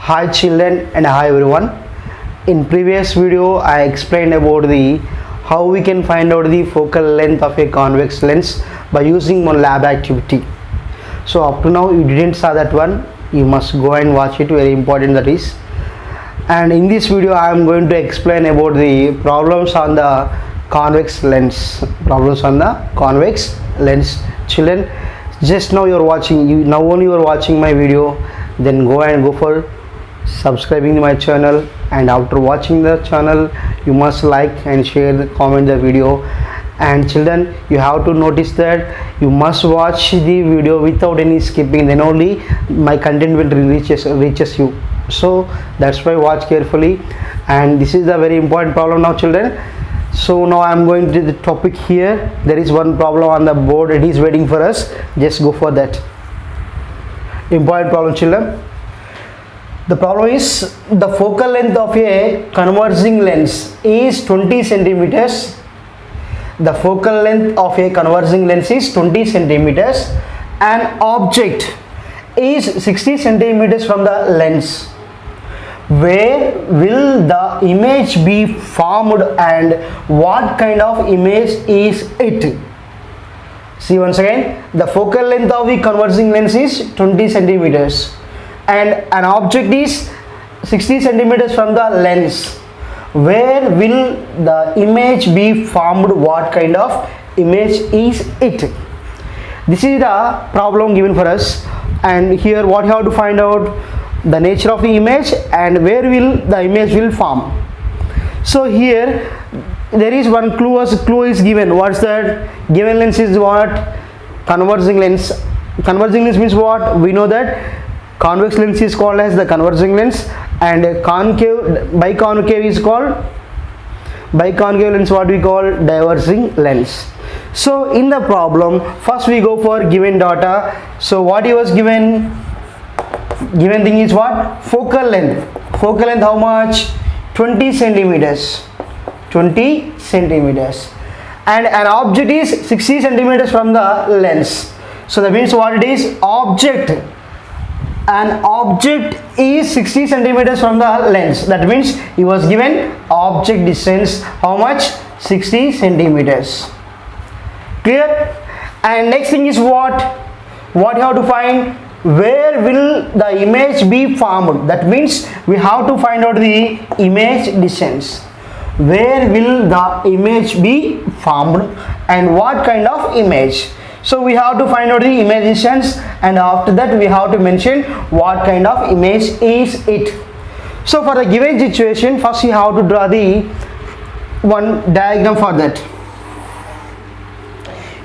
Hi children and hi everyone. In previous video I explained about the how we can find out the focal length of a convex lens by using one lab activity. So up to now you didn't saw that one, you must go and watch it, very important that is. And in this video I am going to explain about the problems on the convex lens. Children, just now you're watching, now only you are watching my video, then go for subscribing to my channel, and after watching the channel you must like and share, comment the video. And children, you have to notice that you must watch the video without any skipping, then only my content will reaches you. So that's why watch carefully. And this is the very important problem now children. So now I am going to the topic here. There is one problem on the board, it is waiting for us. Just go for that important problem children. The problem is the focal length of a converging lens is 20 centimeters. The focal length of a converging lens is 20 centimeters. An object is 60 centimeters from the lens. Where will the image be formed and what kind of image is it? See once again, the focal length of the converging lens is 20 centimeters and an object is 60 centimeters from the lens. Where will the image be formed? What kind of image is it? This is the problem given for us, and here what you have to find out, the nature of the image and where will the image will form. So here there is one clue is given. What's that? Given lens is what? Converging lens. Converging lens means what? We know that convex lens is called as the converging lens, and biconcave is called biconcave lens, what we call diverging lens. So in the problem, first we go for given data. So what he was given thing is what? Focal length. Focal length how much? 20 centimeters. 20 centimeters. And an object is 60 centimeters from the lens. So that means what it is? Object. An object is 60 centimeters from the lens. That means he was given object distance how much? 60 centimeters. Clear? And next thing is what you have to find? Where will the image be formed? That means we have to find out the image distance. Where will the image be formed and what kind of image? So we have to find out the image distance, and after that we have to mention what kind of image is it. So for the given situation, first you have to draw the one diagram for that.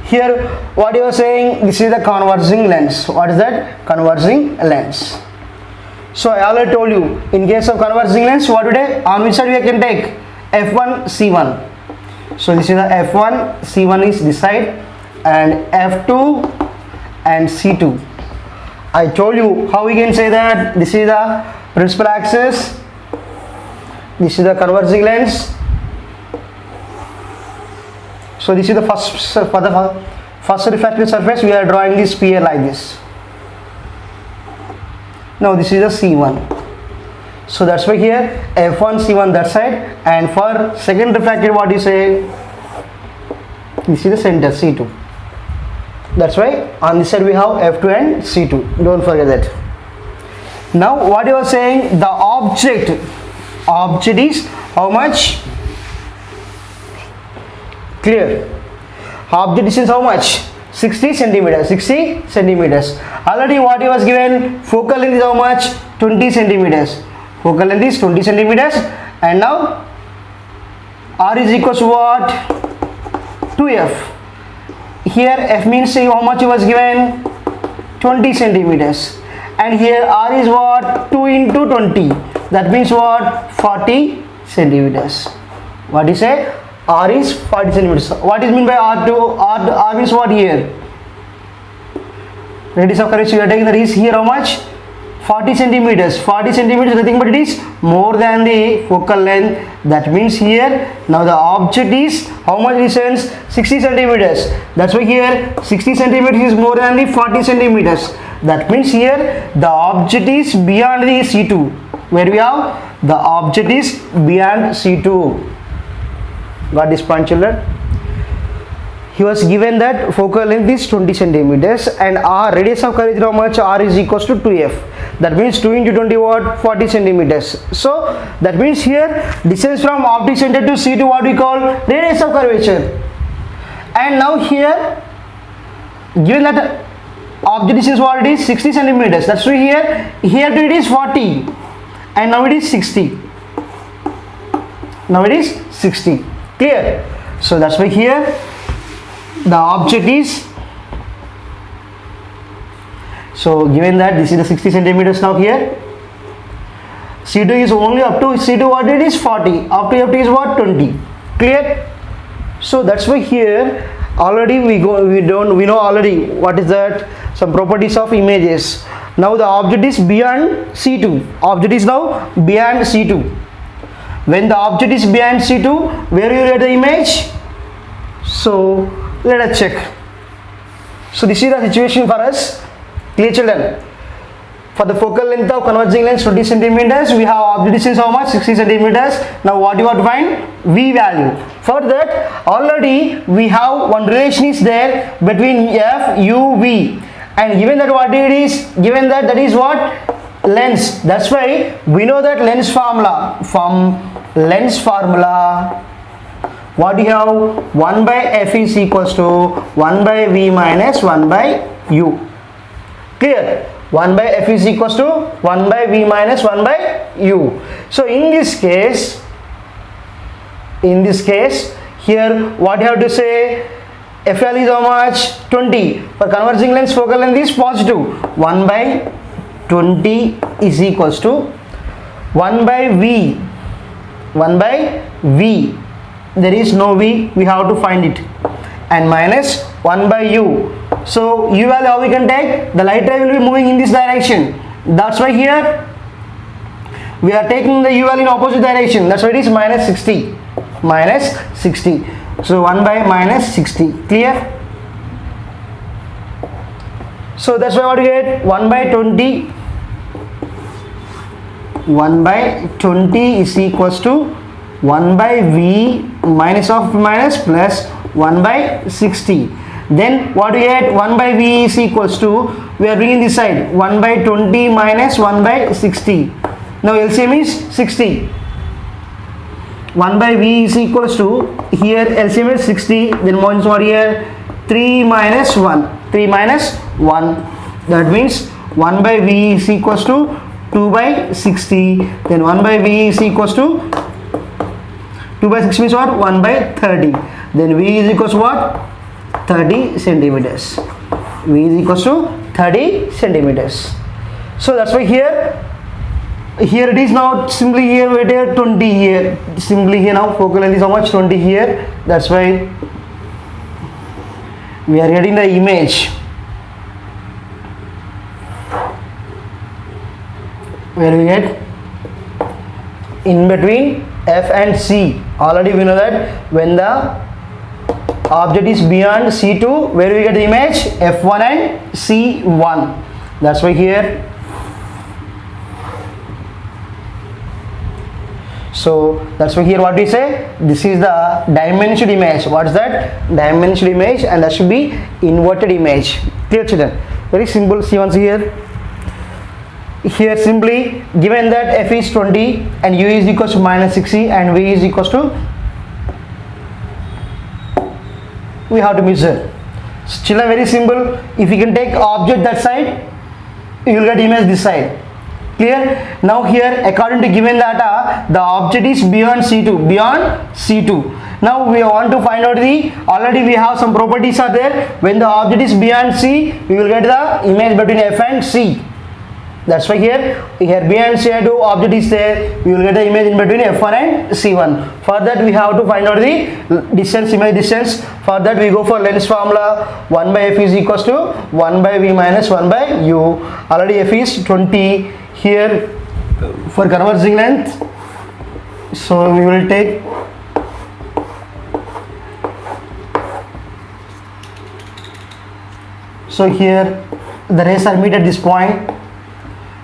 Here what you are saying, this is the converging lens. What is that? Converging lens. So I already told you, in case of converging lens, what today on which side we can take? F1 C1. So this is the F1 C1 is this side, and F2 and C2. I told you how we can say that this is the principal axis, this is the converging lens. So this is the first refracted surface. We are drawing this sphere like this. Now this is the C1. So that's why here F1 C1 that side, and for second refracted what you say, this is the center C2. That's why on this side we have F2 and C2. Don't forget that. Now what you are saying, the object is how much? Clear? Object distance how much? 60 centimeters. 60 centimeters. Already what he was given, focal length is how much? 20 centimeters. Focal length is 20 centimeters, and now R is equals to what? 2F. Here F means how much he was given? 20 centimeters. And here R is what? 2 into 20. That means what? 40 centimeters. What is say? R is 40 centimeters. What is mean by R2? R means what here? Radius of curvature we are taking, that is here how much? 40 centimeters. 40 centimeters, nothing but it is more than the focal length. That means here now the object is how much distance? 60 centimeters. That's why here 60 centimeters is more than the 40 centimeters. That means here the object is beyond the C2. Where we have the object is beyond C2. Got this point, children? He was given that focal length is 20 centimeters and R radius of curvature how much? R is equals to 2f. That means 2 into 20 what? 40 centimeters. So that means here distance from optic center to C2 what we call? Radius of curvature. And now here given that object distance what it is? 60 centimeters. That's why here to it is 40 and now it is 60. Now it is 60. Clear? So that's why here the object is, so given that this is the 60 centimeters, now here C2 is only up to C2 what it is 40, up to is what? 20. Clear? So that's why here already we know already what is that, some properties of images. Now the object is beyond C2. Object is now beyond C2. When the object is beyond C2, where you get the image? So let us check. So this is the situation for us. Clear, children? For the focal length of converging lens 20 centimeters, we have object distance how much? 60 centimeters. Now what you have to find? V value. For that already we have one relation is there between F, U, V, and given that what it is, given that is what? Lens. That's why we know that lens formula. From lens formula what do you have? 1 by F is equals to 1 by V minus 1 by U. Clear? 1 by F is equals to 1 by V minus 1 by U. So in this case here what you have to say? FL is how much? 20. For converging lens focal length is positive. 1 by 20 is equals to 1 by V. 1 by V. There is no V, we have to find it, and minus 1 by U. So U value how we can take? The light ray will be moving in this direction. That's why here we are taking the U value in opposite direction. That's why it is minus 60. Minus 60. So 1 by minus 60. Clear? So that's why what we get? 1 by 20. 1 by 20 is equals to 1 by V minus of minus plus 1 by 60. Then what we get? 1 by V is equals to, we are bringing this side, 1 by 20 minus 1 by 60. Now LCM is 60. 1 by V is equals to, here LCM is 60, then minus what here? 3 minus 1. 3 minus 1. That means 1 by V is equals to 2 by 60. Then 1 by V is equals to 2 by 6 means what? 1 by 30. Then V is equals to what? 30 centimeters. V is equals to 30 centimeters. So that's why here it is now simply here we take 20 here. Simply here now focal length is how much? 20 here. That's why we are getting the image where we get in between F and C. Already we know that when the object is beyond C2, where we get the image? F1 and C1. That's why here, so that's why here what we say? This is the dimensioned image. What is that? Dimensioned image, and that should be inverted image. Clear, children? Very simple. See once here. Here simply given that F is 20 and U is equals to minus 60 and V is equals to, we have to measure. Children, very simple. If you can take object that side, you will get image this side. Clear? Now here according to given data, the object is beyond C2. Beyond C2. Now we want to find out already we have some properties are there. When the object is beyond C, we will get the image between F and C. That's why here beyond C2 object is there, we will get the image in between F1 and C1. For that we have to find out the distance, image distance. For that we go for lens formula. 1 by F is equals to 1 by V minus 1 by U. Already F is 20. Here for converging length, so we will take here the rays are meet at this point.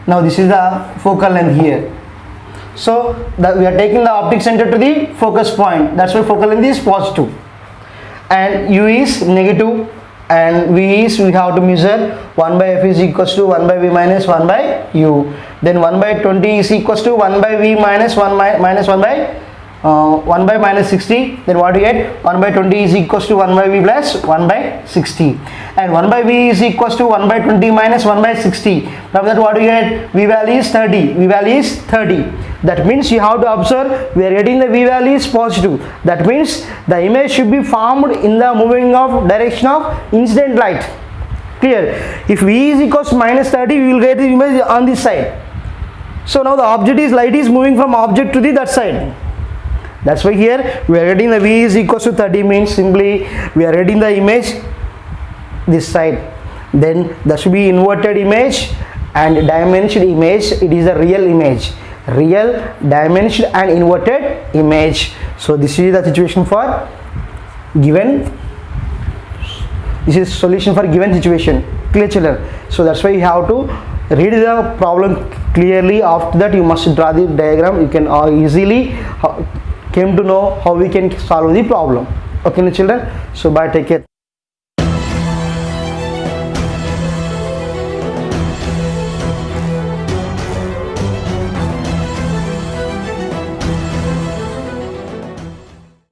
Now this is the focal length here. So we are taking the optic center to the focus point. That's why focal length is positive. And u is negative, and v is, we have to measure 1 by f is equals to 1 by v minus 1 by u. Then 1 by 20 is equals to 1 by v minus 1 minus 1 by 1 by minus 60. Then what do you get? 1 by 20 is equals to 1 by v plus 1 by 60. And 1 by v is equals to 1 by 20 minus 1 by 60. From that what do you get? V value is 30. V value is 30. That means you have to observe, we are getting the v value is positive. That means the image should be formed in the moving of direction of incident light. Clear? If v is equals to minus 30, we will get the image on this side. So now the object is, light is moving from object to the that side. That's why here we are getting the v is equals to 30, means simply we are getting the image this side. Then there should be inverted image and dimensioned image. It is a real image, real, dimensioned and inverted image. So this is the situation for given, this is solution for given situation. Clear children? So that's why you have to read the problem clearly. After that you must draw the diagram. You can easily came to know how we can solve the problem. Okay children? So bye, take care.